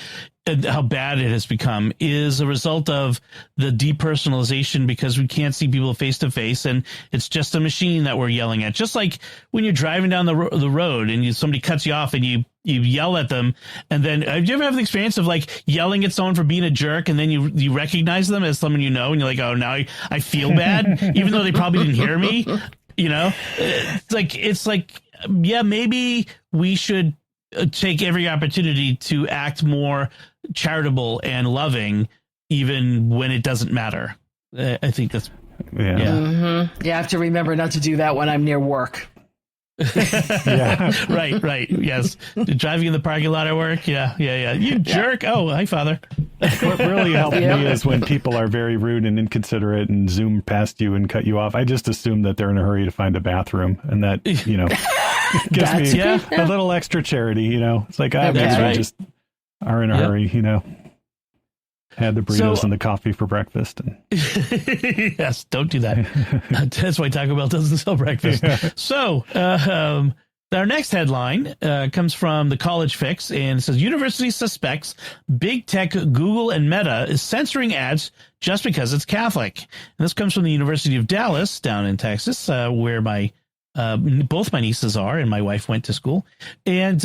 Speaker 1: how bad it has become is a result of the depersonalization, because we can't see people face to face and it's just a machine that we're yelling at. Just like when you're driving down the road and somebody cuts you off and you yell at them, and then do you ever have the experience of like yelling at someone for being a jerk, and then you recognize them as someone and you're like, oh, now I feel bad, even though they probably didn't hear me. It's like maybe we should take every opportunity to act more charitable and loving, even when it doesn't matter. I think that's
Speaker 2: Mm-hmm. You have to remember not to do that when I'm near work.
Speaker 1: Right. Yes. Driving in the parking lot at work. Yeah. You jerk. Oh, hi, Father.
Speaker 3: What really helped me is when people are very rude and inconsiderate and zoom past you and cut you off. I just assume that they're in a hurry to find a bathroom, and that, gives me a little extra charity, It's like, maybe they just are in a hurry, had the burritos and the coffee for breakfast. And
Speaker 1: yes, don't do that. That's why Taco Bell doesn't sell breakfast. So our next headline comes from the College Fix, and it says University suspects big tech Google and Meta is censoring ads just because it's Catholic. And this comes from the University of Dallas down in Texas, where both my nieces are and my wife went to school. And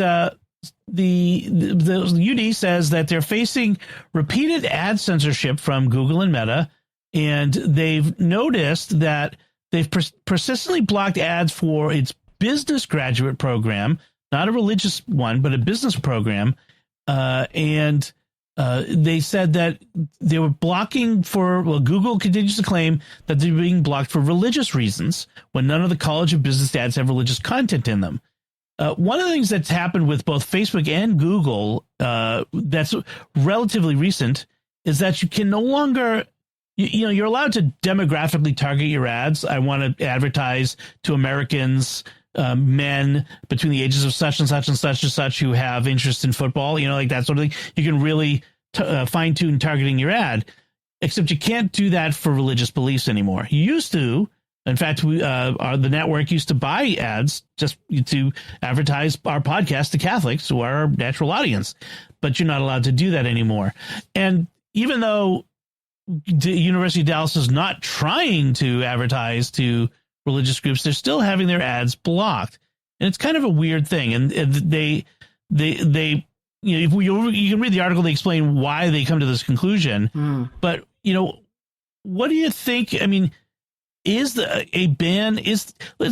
Speaker 1: the UD says that they're facing repeated ad censorship from Google and Meta, and they've noticed that they've persistently blocked ads for its business graduate program, not a religious one, but a business program. And they said that they were blocking Google continues to claim that they're being blocked for religious reasons when none of the College of Business ads have religious content in them. One of the things that's happened with both Facebook and Google that's relatively recent is that you can no longer, you're allowed to demographically target your ads. I want to advertise to Americans, men between the ages of such and such and such and such who have interest in football, like that sort of thing. You can really fine-tune targeting your ad, except you can't do that for religious beliefs anymore. You used to. In fact, the network used to buy ads just to advertise our podcast to Catholics, who are our natural audience, but you're not allowed to do that anymore. And even though the University of Dallas is not trying to advertise to religious groups, they're still having their ads blocked. And it's kind of a weird thing. And they you can read the article, they explain why they come to this conclusion. But, what do you think? I mean, let's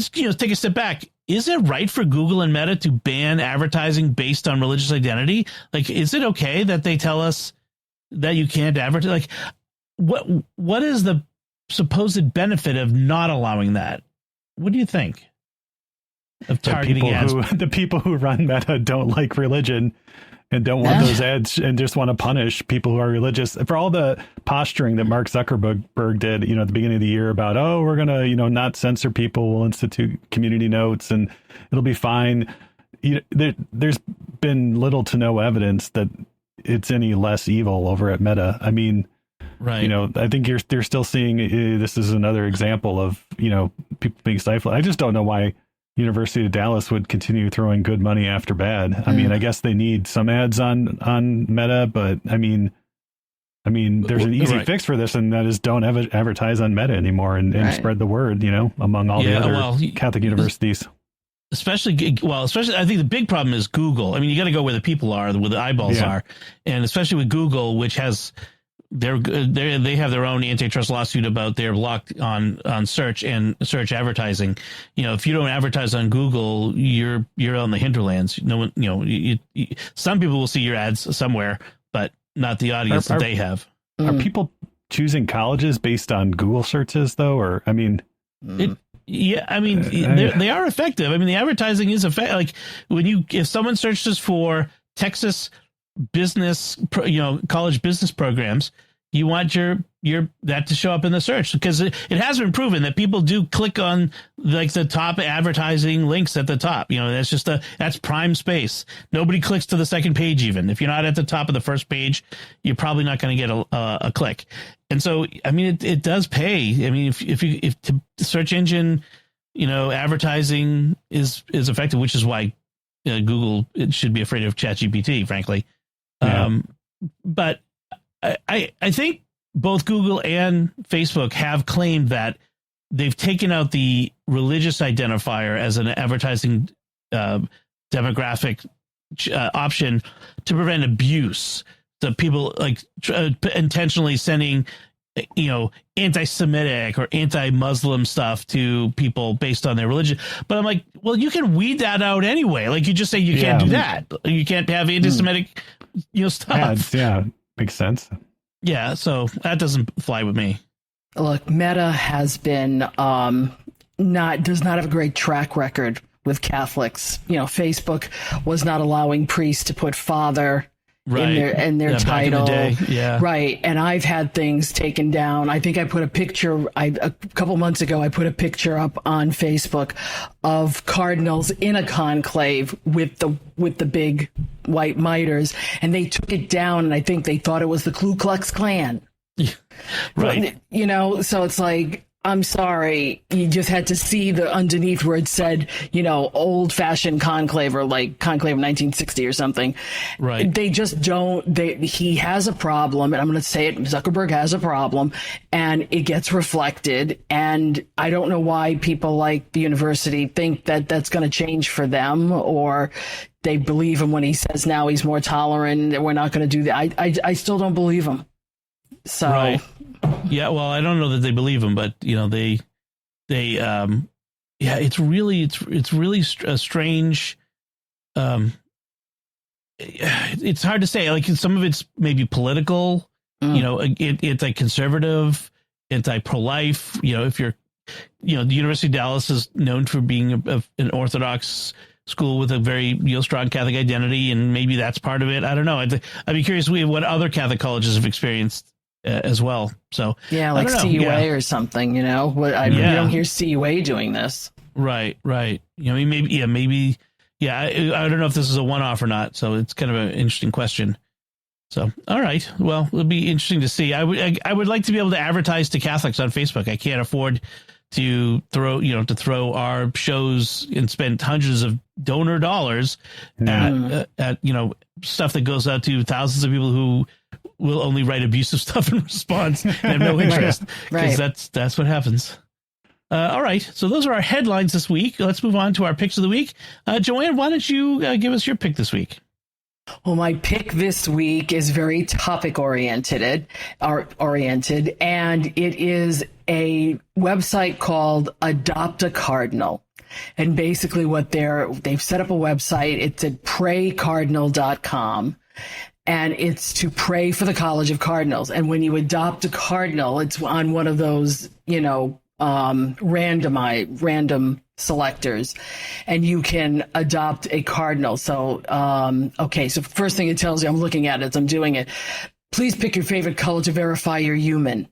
Speaker 1: take a step back. Is it right for Google and Meta to ban advertising based on religious identity? Like, is it okay that they tell us that you can't advertise? Like, what is the supposed benefit of not allowing that? What do you think of targeting ads?
Speaker 3: The people who run Meta don't like religion and don't want those ads and just want to punish people who are religious for all the posturing that Mark Zuckerberg did, at the beginning of the year about, we're going to, not censor people. We'll institute community notes and it'll be fine. There's been little to no evidence that it's any less evil over at Meta. I mean, right. I think they're still seeing this is another example of, people being stifled. I just don't know why University of Dallas would continue throwing good money after bad. I mean, I guess they need some ads on Meta, but I mean, there's an easy fix for this, and that is don't advertise on Meta anymore and spread the word, among all the other Catholic universities.
Speaker 1: Especially, I think the big problem is Google. I mean, you got to go where the people are, where the eyeballs are, and especially with Google, which has they have their own antitrust lawsuit about they're blocked on search and search advertising. If you don't advertise on Google, you're on the hinterlands. No one, some people will see your ads somewhere, but not the audience that they have.
Speaker 3: Are people choosing colleges based on Google searches though? Or, I mean,
Speaker 1: they are effective. I mean, the advertising is effective. Like if someone searches for Texas business, college business programs, you want that to show up in the search, because it has been proven that people do click on like the top advertising links at the top. That's prime space. Nobody clicks to the second page. Even if you're not at the top of the first page, you're probably not going to get a click. And so, I mean, it does pay. I mean, if the search engine, advertising is effective, which is why Google should be afraid of ChatGPT, frankly. Yeah. But I think both Google and Facebook have claimed that they've taken out the religious identifier as an advertising demographic option to prevent abuse. So people intentionally sending anti-Semitic or anti-Muslim stuff to people based on their religion. But I'm like, well, you can weed that out anyway. Like, you just say you can't do that. You can't have anti-Semitic, stuff.
Speaker 3: Ads, makes sense.
Speaker 1: Yeah, so that doesn't fly with me.
Speaker 2: Look, Meta has been does not have a great track record with Catholics. Facebook was not allowing priests to put father in their title.
Speaker 1: Back in the day.
Speaker 2: Right. And I've had things taken down. I think I put a picture a couple months ago. I put a picture up on Facebook of cardinals in a conclave with the big white miters, and they took it down, and I think they thought it was the Ku Klux Klan.
Speaker 1: Right.
Speaker 2: So it's like, I'm sorry, you just had to see the underneath where it said, old fashioned conclave, or like conclave of 1960 or something.
Speaker 1: Right.
Speaker 2: They just don't, he has a problem, and I'm going to say it, Zuckerberg has a problem, and it gets reflected. And I don't know why people like the university think that that's going to change for them, or they believe him when he says now he's more tolerant and we're not going to do that. I still don't believe him. So.
Speaker 1: Right. Yeah, well, I don't know that they believe him, but it's really a strange. It's hard to say. Like, some of it's maybe political, anti-conservative, anti-pro-life. If you're, the University of Dallas is known for being an Orthodox school with a very strong Catholic identity, and maybe that's part of it. I don't know. I'd be curious what other Catholic colleges have experienced as well. So
Speaker 2: like CUA or something, you don't hear CUA doing this.
Speaker 1: Right. I don't know if this is a one-off or not. So it's kind of an interesting question. So, all right. Well, it'll be interesting to see. I would like to be able to advertise to Catholics on Facebook. I can't afford to throw our shows and spend hundreds of donor dollars at stuff that goes out to thousands of people who will only write abusive stuff in response and have no interest. Because that's what happens. All right. So those are our headlines this week. Let's move on to our picks of the week. Joanne, why don't you give us your pick this week?
Speaker 2: Well, my pick this week is very topic oriented, and it is a website called Adopt a Cardinal. And basically they've set up a website. It's at praycardinal.com. And it's to pray for the College of Cardinals. And when you adopt a cardinal, it's on one of those, random selectors, and you can adopt a cardinal. So, so first thing it tells you, I'm looking at it as I'm doing it. Please pick your favorite color to verify you're human.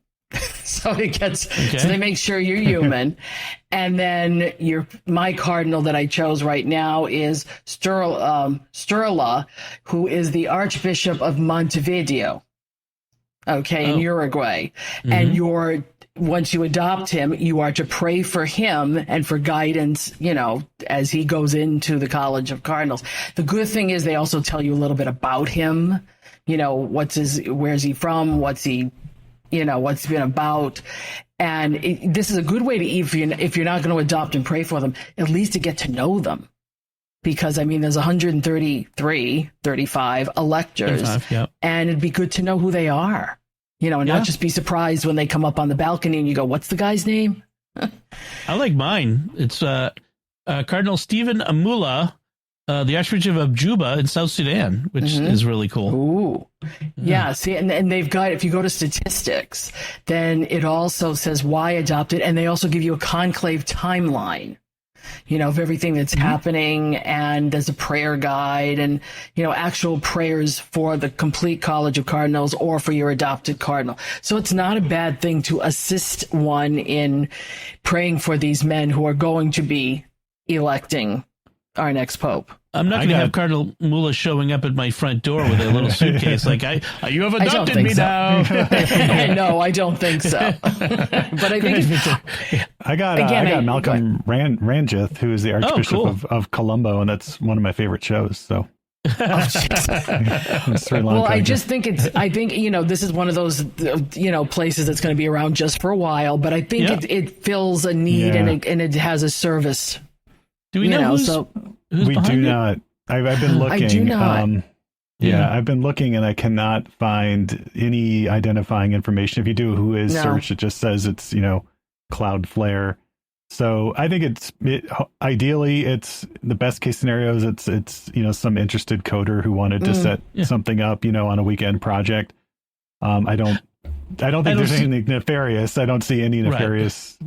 Speaker 2: So they make sure you're human. And then my cardinal that I chose right now is Sturla, who is the Archbishop of Montevideo. In Uruguay. Mm-hmm. And once you adopt him, you are to pray for him and for guidance, as he goes into the College of Cardinals. The good thing is they also tell you a little bit about him, where's he from, what's he been about. And this is a good way to, if you're not going to adopt and pray for them, at least to get to know them. Because, there's 35 electors, and it'd be good to know who they are. Not just be surprised when they come up on the balcony and you go, what's the guy's name?
Speaker 1: I like mine. It's Cardinal Stephen Amula, the Archbishop of Juba in South Sudan, which is really cool.
Speaker 2: Ooh. Yeah. See, and they've got, if you go to statistics, then it also says why adopted, and they also give you a conclave timeline. Of everything that's happening, and there's a prayer guide and, actual prayers for the complete College of Cardinals or for your adopted cardinal. So it's not a bad thing to assist one in praying for these men who are going to be electing our next pope.
Speaker 1: I'm not going to have Cardinal Mula showing up at my front door with a little suitcase like, you have adopted me now.
Speaker 2: No, I don't think so. But I think
Speaker 3: I got Malcolm Ranjith, who is the Archbishop of Colombo, and that's one of my favorite shows. So.
Speaker 2: I just think this is one of those places that's going to be around just for a while, but I think it fills a need and it has a service.
Speaker 1: Do we know who's
Speaker 3: we do not. I've been looking.
Speaker 2: I do not.
Speaker 3: I've been looking and I cannot find any identifying information. If you do who is search, it just says it's, Cloudflare. So I think ideally it's the best case scenarios. It's some interested coder who wanted to set something up, on a weekend project. I don't think there's anything nefarious. I don't see any nefarious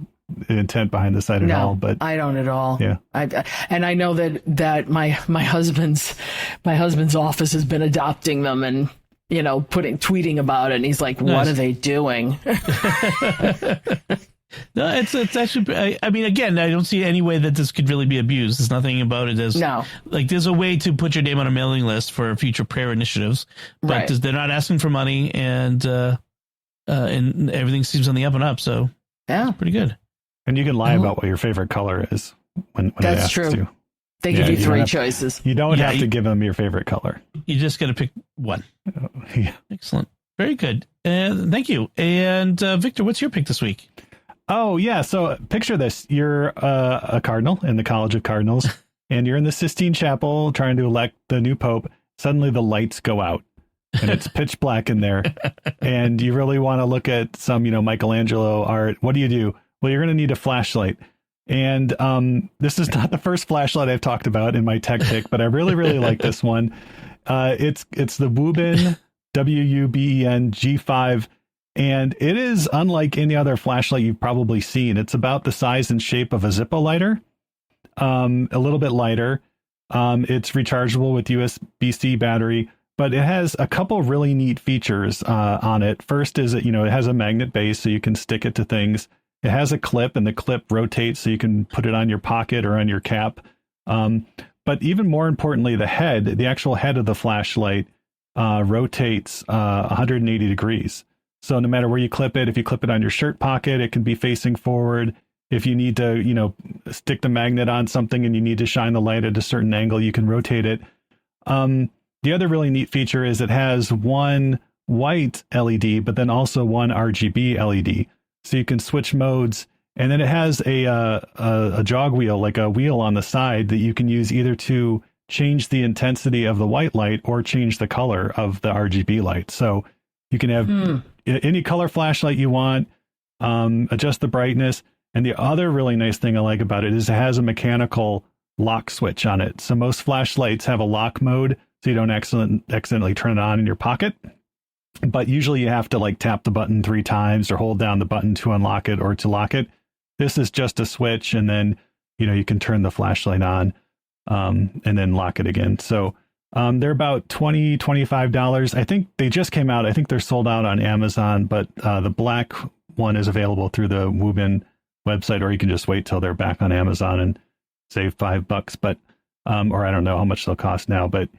Speaker 3: intent behind the site at all, but
Speaker 2: I don't at all.
Speaker 3: Yeah.
Speaker 2: I know that my husband's office has been adopting them and, tweeting about it. And he's like, what are they doing?
Speaker 1: No, it's actually, again, I don't see any way that this could really be abused. There's nothing about it there's a way to put your name on a mailing list for future prayer initiatives, but they're not asking for money, and everything seems on the up and up. So it's pretty good.
Speaker 3: And you can lie about what your favorite color is when
Speaker 2: that's
Speaker 3: asked
Speaker 2: true.
Speaker 3: To.
Speaker 2: They give you three choices.
Speaker 3: You don't have to give them your favorite color.
Speaker 1: You just got to pick one.
Speaker 3: Yeah.
Speaker 1: Excellent. Very good. Thank you. And Victor, what's your pick this week?
Speaker 3: Oh, yeah. So picture this. You're a cardinal in the College of Cardinals, and you're in the Sistine Chapel trying to elect the new pope. Suddenly the lights go out, and it's pitch black in there. And you really want to look at some, Michelangelo art. What do? Well, you're going to need a flashlight. And this is not the first flashlight I've talked about in my tech pick, but I really, really like this one. It's the Wubin, WUBEN G5. And it is unlike any other flashlight you've probably seen. It's about the size and shape of a Zippo lighter, a little bit lighter. It's rechargeable with USB-C battery, but it has a couple really neat features on it. First is that, it has a magnet base so you can stick it to things. It has a clip, and the clip rotates so you can put it on your pocket or on your cap. But even more importantly, the actual head of the flashlight rotates 180 degrees. So no matter where you clip it, if you clip it on your shirt pocket, it can be facing forward. If you need to, stick the magnet on something and you need to shine the light at a certain angle, you can rotate it. The other really neat feature is it has one white LED, but then also one RGB LED. So you can switch modes. And then it has a jog wheel, like a wheel on the side that you can use either to change the intensity of the white light or change the color of the RGB light. So you can have any color flashlight you want, adjust the brightness. And the other really nice thing I like about it is it has a mechanical lock switch on it. So most flashlights have a lock mode, so you don't accidentally turn it on in your pocket. But usually you have to like tap the button 3 times or hold down the button to unlock it or to lock it. This is just a switch, and then, you can turn the flashlight on and then lock it again. So they're about $20, $25. I think they just came out. I think they're sold out on Amazon, but the black one is available through the Woobin website, or you can just wait till they're back on Amazon and save $5. But or I don't know how much they'll cost now, but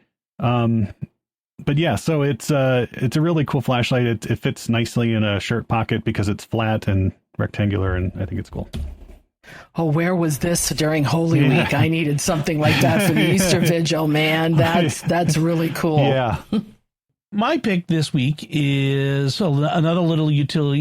Speaker 3: yeah. So it's a really cool flashlight. It fits nicely in a shirt pocket because it's flat and rectangular, and I think it's cool.
Speaker 2: Oh, where was this during Holy Week? I needed something like that for the Easter Vigil, man. That's really cool.
Speaker 3: Yeah.
Speaker 1: My pick this week is another little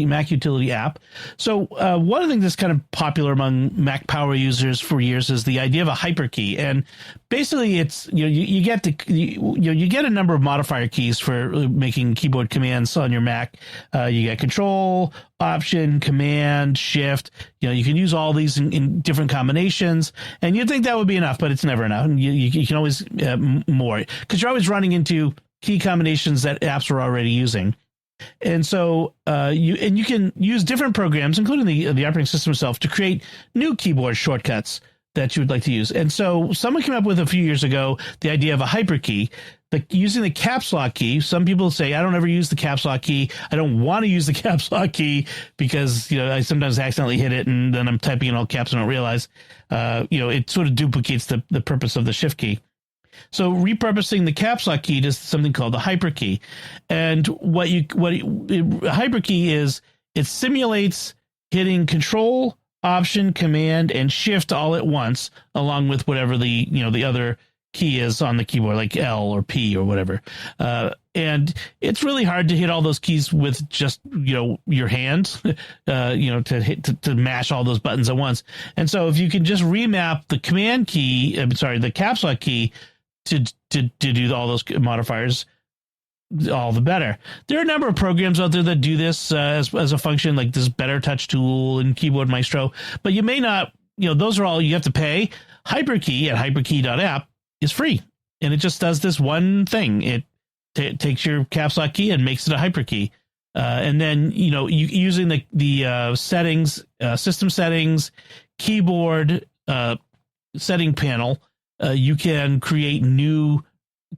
Speaker 1: Mac utility app. So one of the things that's kind of popular among Mac power users for years is the idea of a hyperkey, and basically it's you get a number of modifier keys for making keyboard commands on your Mac. You get Control, Option, Command, Shift. You can use all these in different combinations, and you'd think that would be enough, but it's never enough. You can always more, because you're always running into key combinations that apps are already using. And so you can use different programs, including the operating system itself, to create new keyboard shortcuts that you would like to use. And so someone came up with a few years ago the idea of a hyperkey, using the caps lock key. Some people say, I don't ever use the caps lock key. I don't want to use the caps lock key because I sometimes accidentally hit it and then I'm typing in all caps and I don't realize it sort of duplicates the purpose of the shift key. So repurposing the caps lock key to something called the hyperkey. And what a hyperkey is, it simulates hitting Control, Option, Command, and Shift all at once, along with whatever the other key is on the keyboard, like L or P or whatever. And it's really hard to hit all those keys with just your hands, to mash all those buttons at once. And so if you can just remap the Command key, the caps lock key, to do all those modifiers, all the better. There are a number of programs out there that do this as a function, like this Better Touch Tool and Keyboard Maestro, but you may not, those are all you have to pay. Hyperkey at hyperkey.app is free, and it just does this one thing. It takes your caps lock key and makes it a hyperkey. And then, using the settings, system settings, keyboard setting panel, you can create new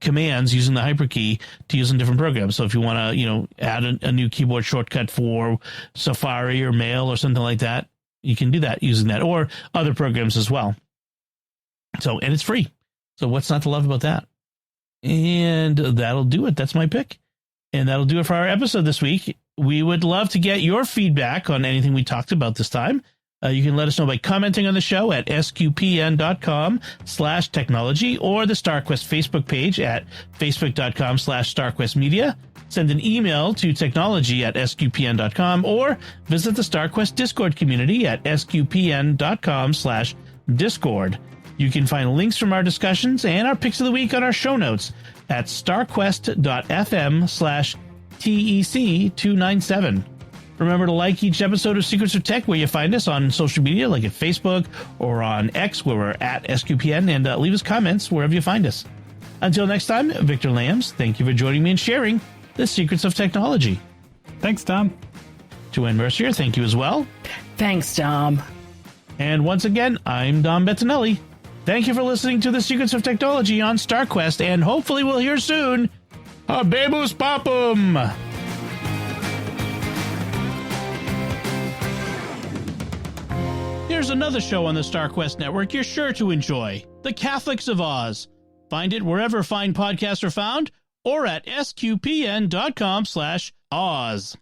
Speaker 1: commands using the hyperkey to use in different programs. So if you want to, add a new keyboard shortcut for Safari or Mail or something like that, you can do that using that, or other programs as well. So, and it's free. So what's not to love about that? And that'll do it. That's my pick. And that'll do it for our episode this week. We would love to get your feedback on anything we talked about this time. You can let us know by commenting on the show at sqpn.com/technology or the StarQuest Facebook page at facebook.com/StarQuestMedia. Send an email to technology@sqpn.com or visit the StarQuest Discord community at sqpn.com/Discord. You can find links from our discussions and our picks of the week on our show notes at starquest.fm/TEC297. Remember to like each episode of Secrets of Tech where you find us on social media, like at Facebook or on X, where we're at SQPN, and leave us comments wherever you find us. Until next time, Victor Lams, thank you for joining me and sharing the secrets of technology.
Speaker 3: Thanks, Tom.
Speaker 1: Joanne Mercier, thank you as well.
Speaker 2: Thanks, Dom.
Speaker 1: And once again, I'm Dom Bettinelli. Thank you for listening to the Secrets of Technology on StarQuest, and hopefully we'll hear soon. Habemus Papum! Here's another show on the StarQuest Network you're sure to enjoy, The Catholics of Oz. Find it wherever fine podcasts are found, or at sqpn.com/Oz.